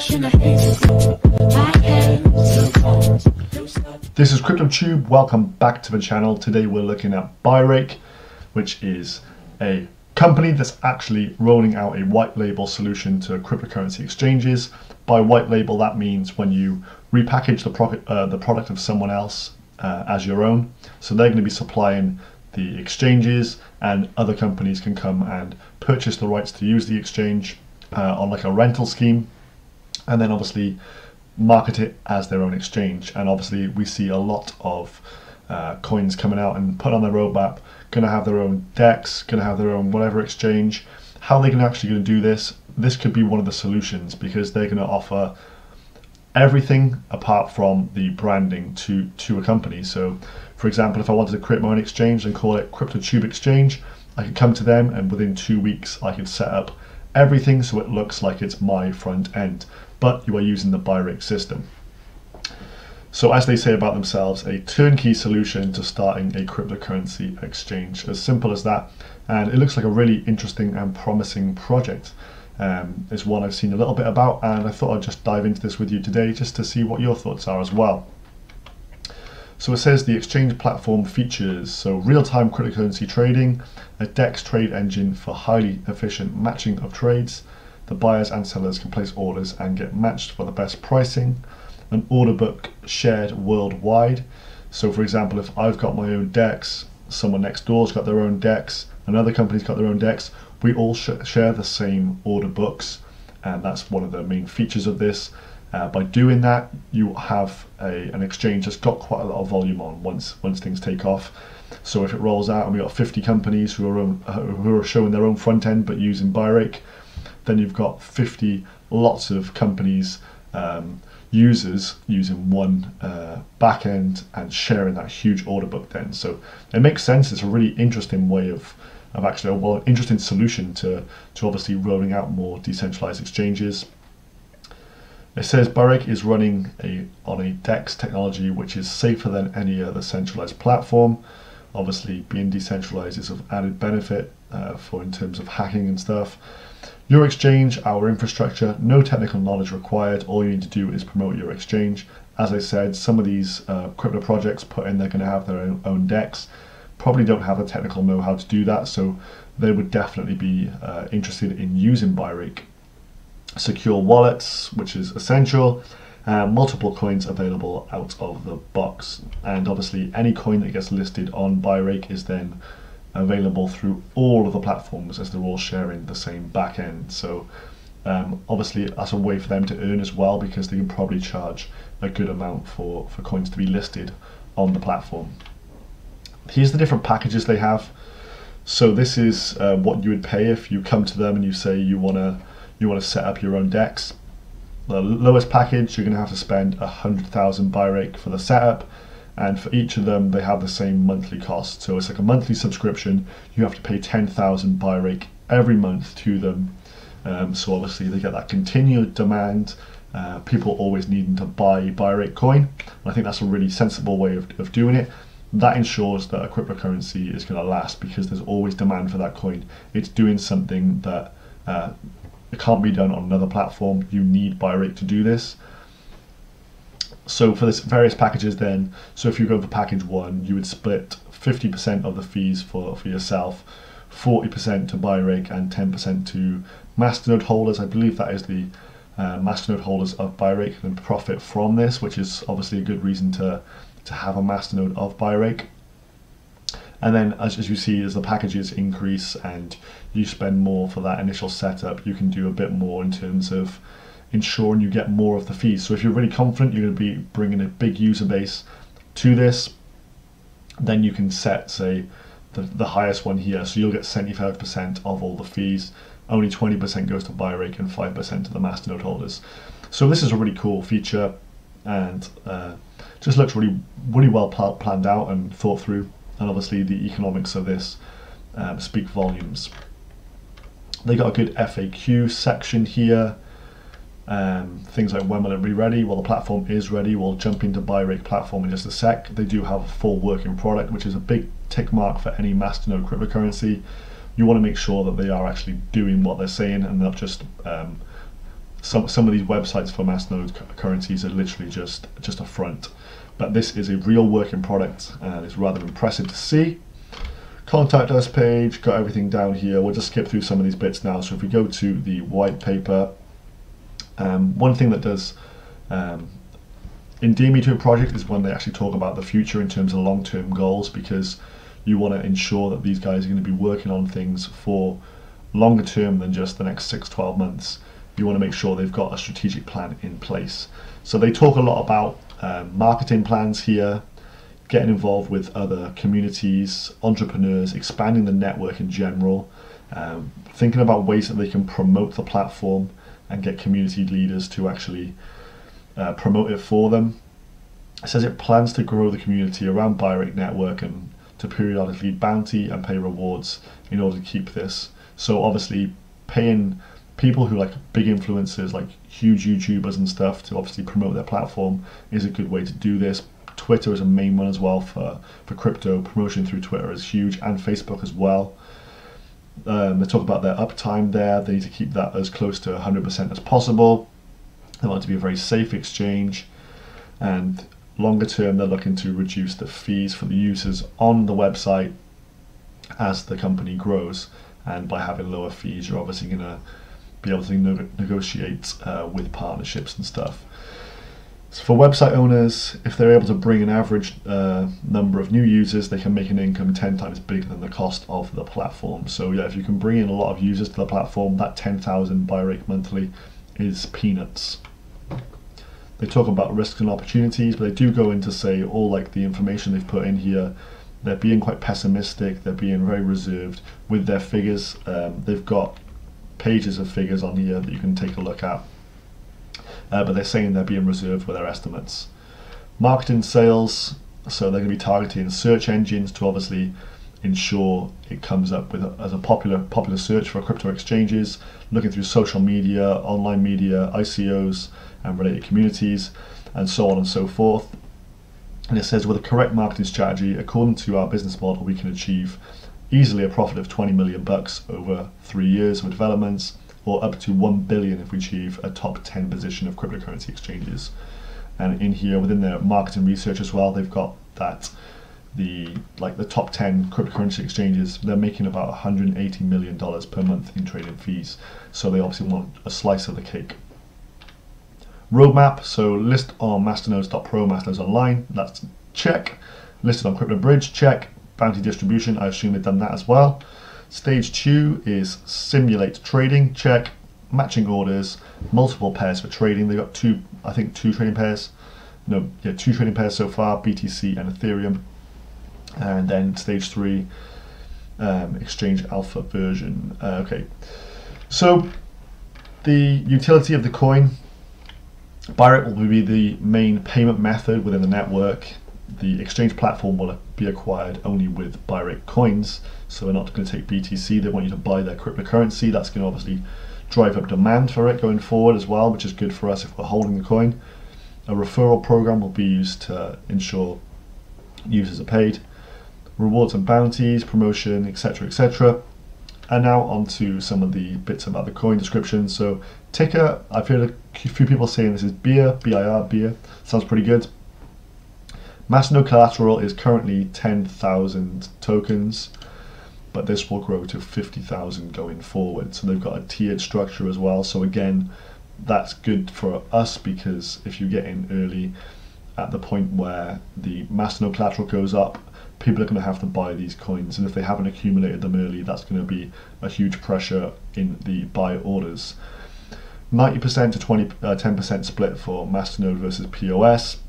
This is CryptoTube. Welcome back to the channel. Today we're looking at BIRAKE, which is a company that's actually rolling out a white label solution to cryptocurrency exchanges. By white label, that means when you repackage the product of someone else as your own. So they're going to be supplying the exchanges, and other companies can come and purchase the rights to use the exchange on like a rental scheme, and then obviously market it as their own exchange. And obviously we see a lot of coins coming out and put on their roadmap, going to have their own DEX, going to have their own whatever exchange. How they're actually going to do this, this could be one of the solutions, because they're going to offer everything apart from the branding to a company. So for example, if I wanted to create my own exchange and call it CryptoTube Exchange, I could come to them and within 2 weeks I could set up everything so it looks like it's my front end, but you are using the BIRAKE system. So as they say about themselves, a turnkey solution to starting a cryptocurrency exchange. As simple as that. And it looks like a really interesting and promising project. It's one I've seen a little bit about, and I thought I'd just dive into this with you today just to see what your thoughts are as well. So it says the exchange platform features real-time cryptocurrency trading, a DEX trade engine for highly efficient matching of trades. The buyers and sellers can place orders and get matched for the best pricing. An order book shared worldwide. So for example, if I've got my own DEX, someone next door's got their own DEX, another company's got their own DEX, we all share the same order books, and that's one of the main features of this. By doing that, you have an exchange that's got quite a lot of volume on once things take off. So if it rolls out and we've got 50 companies who are showing their own front end but using BIRAKE, then you've got 50 lots of companies, users using one back end and sharing that huge order book then. So it makes sense. It's a really interesting way of actually, well, interesting solution to obviously rolling out more decentralized exchanges. It says BIRAKE is running on a DEX technology which is safer than any other centralized platform. Obviously being decentralized is of added benefit in terms of hacking and stuff. Your exchange, our infrastructure, no technical knowledge required. All you need to do is promote your exchange. As I said, some of these crypto projects put in they're going to have their own DEX. Probably don't have the technical know-how to do that, so they would definitely be interested in using BIRAKE. Secure wallets, which is essential. Multiple coins available out of the box, and obviously any coin that gets listed on BIRAKE is then available through all of the platforms, as they're all sharing the same back end. So obviously that's a way for them to earn as well, because they can probably charge a good amount for coins to be listed on the platform. Here's the different packages they have. So this is what you would pay if you come to them and you say you want to set up your own DEX. The lowest package, you're going to have to spend 100,000 BIRAKE for the setup, and for each of them they have the same monthly cost. So it's like a monthly subscription. You have to pay 10,000 BIRAKE every month to them. So obviously they get that continued demand, people always needing to buy BIRAKE coin. And I think that's a really sensible way of doing it. That ensures that a cryptocurrency is going to last, because there's always demand for that coin. It's doing something that it can't be done on another platform. You need BIRAKE to do this. So for this various packages then, so if you go for package 1, you would split 50% of the fees for yourself, 40% to BIRAKE and 10% to Masternode holders. I believe that is the Masternode holders of BIRAKE and profit from this, which is obviously a good reason to have a Masternode of BIRAKE. And then as you see, as the packages increase and you spend more for that initial setup, you can do a bit more in terms of ensuring you get more of the fees. So if you're really confident you're going to be bringing a big user base to this, then you can set, say, the highest one here. So you'll get 75% of all the fees. Only 20% goes to BIRAKE and 5% to the Masternode holders. So this is a really cool feature, and just looks really well planned out and thought through. And obviously the economics of this speak volumes. They got a good FAQ section here. Things like, when will it be ready? Well, the platform is ready. We'll jump into BIRAKE platform in just a sec. They do have a full working product, which is a big tick mark for any Masternode cryptocurrency. You want to make sure that they are actually doing what they're saying and not just some of these websites for Masternode currencies are literally just a front. But this is a real working product, and it's rather impressive to see. Contact us page, got everything down here. We'll just skip through some of these bits now. So if we go to the white paper, one thing that does endear me to a project is when they actually talk about the future in terms of long-term goals, because you want to ensure that these guys are going to be working on things for longer term than just the next 6-12 months. You want to make sure they've got a strategic plan in place. So they talk a lot about marketing plans here, getting involved with other communities, entrepreneurs, expanding the network in general, thinking about ways that they can promote the platform and get community leaders to actually promote it for them. It says it plans to grow the community around BIRAKE network and to periodically bounty and pay rewards in order to keep this. So obviously paying people who like big influencers, like huge YouTubers and stuff, to obviously promote their platform is a good way to do this. Twitter is a main one as well for crypto. Promotion through Twitter is huge, and Facebook as well. They talk about their uptime there. They need to keep that as close to 100% as possible. They want it to be a very safe exchange, and longer term they're looking to reduce the fees for the users on the website as the company grows, and by having lower fees you're obviously going to be able to negotiate with partnerships and stuff. So for website owners, if they're able to bring an average number of new users, they can make an income 10 times bigger than the cost of the platform. So yeah, if you can bring in a lot of users to the platform, that 10,000 BIRAKE monthly is peanuts. They talk about risks and opportunities, but they do go into say all like the information they've put in here. They're being quite pessimistic, they're being very reserved with their figures. They've got pages of figures on here that you can take a look at, but they're saying they're being reserved with their estimates. Marketing sales, so they're going to be targeting search engines to obviously ensure it comes up with as a popular search for crypto exchanges, looking through social media, online media, ICOs and related communities, and so on and so forth. And it says with a correct marketing strategy, according to our business model, we can achieve easily a profit of 20 million bucks over 3 years of developments, or up to 1 billion if we achieve a top 10 position of cryptocurrency exchanges. And in here within their marketing research as well, they've got that the top 10 cryptocurrency exchanges, they're making about $180 million per month in trading fees. So they obviously want a slice of the cake. Roadmap, so list on masternodes.pro, Masternodes online, that's check. Listed on CryptoBridge, check. Bounty distribution, I assume they've done that as well. Stage 2 is simulate trading, check. Matching orders, multiple pairs for trading. They've got two trading pairs. No, yeah, 2 trading pairs so far, BTC and Ethereum. And then stage 3, exchange alpha version. Okay, so the utility of the coin, BIRAKE will be the main payment method within the network. The exchange platform will be acquired only with BIRAKE coins, so they're not going to take BTC. They want you to buy their cryptocurrency. That's going to obviously drive up demand for it going forward as well, which is good for us if we're holding the coin. A referral program will be used to ensure users are paid. Rewards and bounties, promotion, etc., etc. And now on to some of the bits about the coin description. So ticker, I've heard a few people saying this is BIR, B-I-R, BIR. Sounds pretty good. Masternode collateral is currently 10,000 tokens, but this will grow to 50,000 going forward. So they've got a tiered structure as well. So again, that's good for us, because if you get in early at the point where the Masternode collateral goes up, people are going to have to buy these coins, and if they haven't accumulated them early, that's going to be a huge pressure in the buy orders. 90% to 10% split for Masternode versus POS.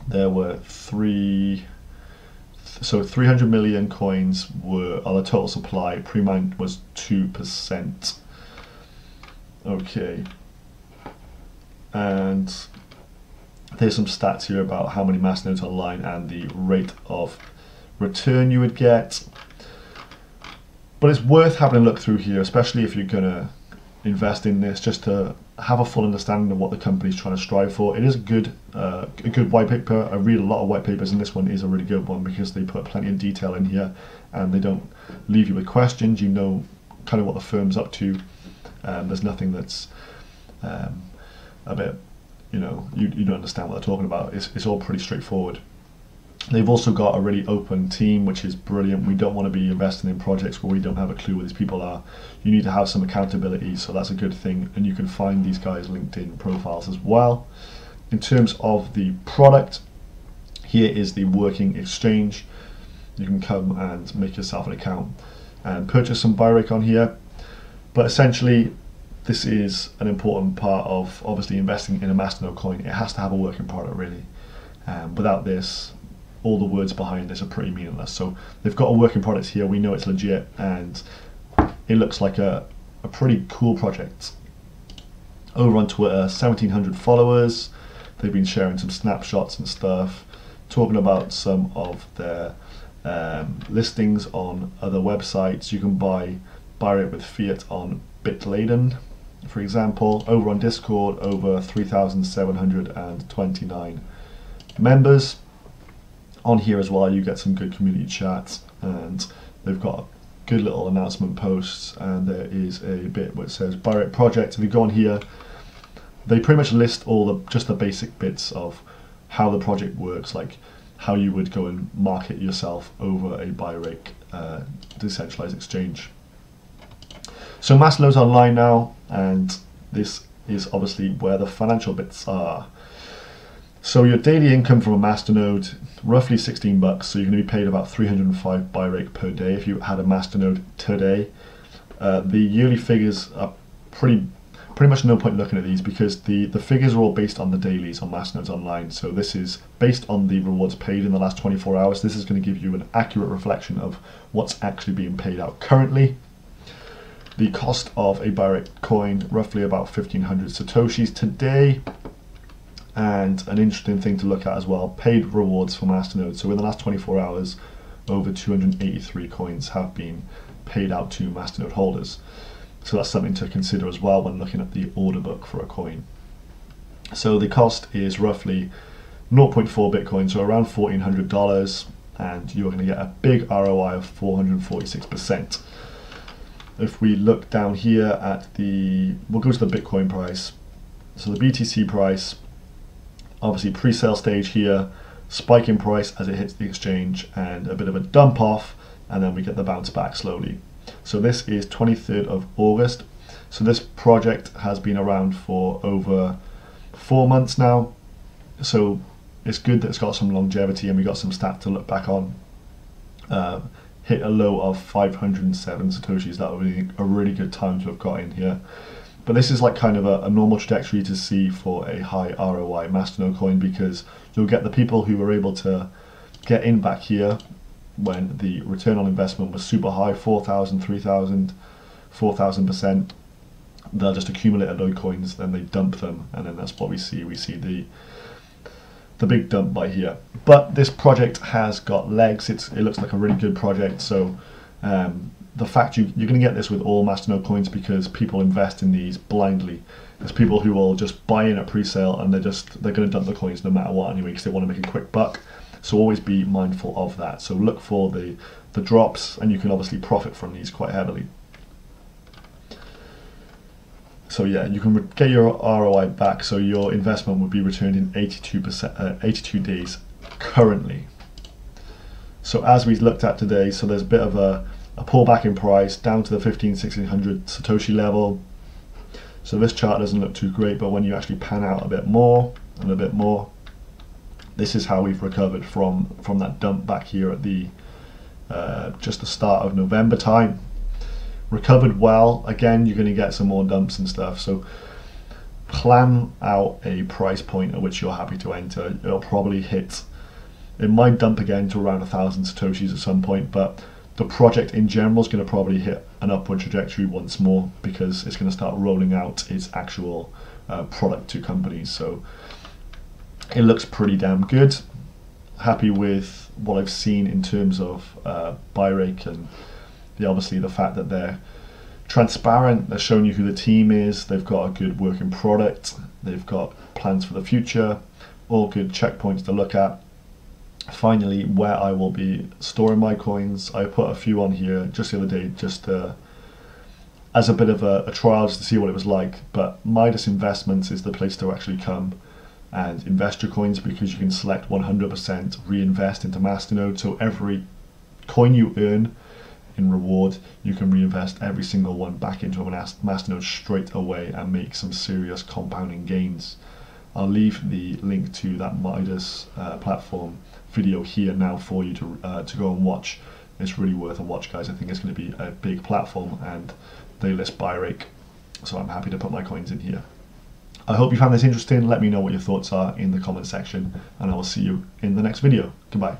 There were 300 million coins were on the total supply. Pre-mined was 2%. Okay, and there's some stats here about how many Masternodes online and the rate of return you would get. But it's worth having a look through here, especially if you're going to invest in this, just to have a full understanding of what the company's trying to strive for. It is a good white paper. I read a lot of white papers, and this one is a really good one because they put plenty of detail in here and they don't leave you with questions. You know kind of what the firm's up to. There's nothing that's a bit, you don't understand what they're talking about. It's all pretty straightforward. They've also got a really open team, which is brilliant. We don't want to be investing in projects where we don't have a clue where these people are. You need to have some accountability, so that's a good thing. And you can find these guys' LinkedIn profiles as well. In terms of the product, here is the working exchange. You can come and make yourself an account and purchase some BIRAKE on here. But essentially, this is an important part of obviously investing in a Masternode coin. It has to have a working product, really. Without this, all the words behind this are pretty meaningless. So they've got a working product here. We know it's legit, and it looks like a pretty cool project. Over on Twitter, 1,700 followers. They've been sharing some snapshots and stuff, talking about some of their listings on other websites. You can buy BIRAKE with fiat on Bitladen, for example. Over on Discord, over 3,729 members. On here as well, you get some good community chats, and they've got good little announcement posts, and there is a bit where it says BIRAKE project. If you go on here, they pretty much list all just the basic bits of how the project works, like how you would go and market yourself over a BIRAKE decentralized exchange. So Masternode's online now, and this is obviously where the financial bits are. So your daily income from a Masternode, roughly 16 bucks, so you're going to be paid about 305 BIRAKE per day if you had a Masternode today. The yearly figures are pretty much no point looking at these, because the figures are all based on the dailies on Masternodes online. So this is based on the rewards paid in the last 24 hours. This is going to give you an accurate reflection of what's actually being paid out currently. The cost of a BIRAKE coin, roughly about 1,500 Satoshis today. And an interesting thing to look at as well, paid rewards for Masternode. So in the last 24 hours, over 283 coins have been paid out to Masternode holders. So that's something to consider as well when looking at the order book for a coin. So the cost is roughly 0.4 Bitcoin, so around $1,400, and you're going to get a big ROI of 446%. If we look down here at we'll go to the Bitcoin price. So the BTC price, obviously pre-sale stage here, spike in price as it hits the exchange, and a bit of a dump off, and then we get the bounce back slowly. So this is 23rd of August. So this project has been around for over 4 months now. So it's good that it's got some longevity, and we got some stats to look back on. Hit a low of 507 Satoshis. That would be a really good time to have got in here. But this is like kind of a normal trajectory to see for a high ROI Masternode coin, because you'll get the people who were able to get in back here when the return on investment was super high, 4,000, 3,000, 4,000%. They'll just accumulate a load of coins, then they dump them, and then that's what we see. We see the big dump by here. But this project has got legs. It looks like a really good project. So the fact you're going to get this with all Masternode coins, because people invest in these blindly. There's people who will just buy in at pre-sale, and they're going to dump the coins no matter what anyway, because they want to make a quick buck. So always be mindful of that. So look for the drops, and you can obviously profit from these quite heavily. So yeah, you can get your ROI back. So your investment would be returned in 82 days currently. So as we looked at today, so there's a bit of a pullback in price down to the 1,500–1,600 Satoshi level. So this chart doesn't look too great, but when you actually pan out a bit more and a bit more, this is how we've recovered from that dump back here at the just the start of November time. Recovered well. Again, you're going to get some more dumps and stuff, so plan out a price point at which you're happy to enter. It'll probably hit, it might dump again to around 1,000 Satoshis at some point, but the project in general is going to probably hit an upward trajectory once more, because it's going to start rolling out its actual product to companies. So it looks pretty damn good. Happy with what I've seen in terms of BIRAKE, and obviously the fact that they're transparent, they're showing you who the team is, they've got a good working product, they've got plans for the future, all good checkpoints to look at. Finally, where I will be storing my coins, I put a few on here just the other day, just to as a bit of a trial just to see what it was like. But Midas Investments is the place to actually come and invest your coins, because you can select 100% reinvest into Masternode. So every coin you earn in reward, you can reinvest every single one back into a Masternode straight away and make some serious compounding gains. I'll leave the link to that Midas platform video here now for you to go and watch. It's really worth a watch, guys. I think it's going to be a big platform, and they list BIRAKE, so I'm happy to put my coins in here. I hope you found this interesting. Let me know what your thoughts are in the comment section, and I will see you in the next video. Goodbye.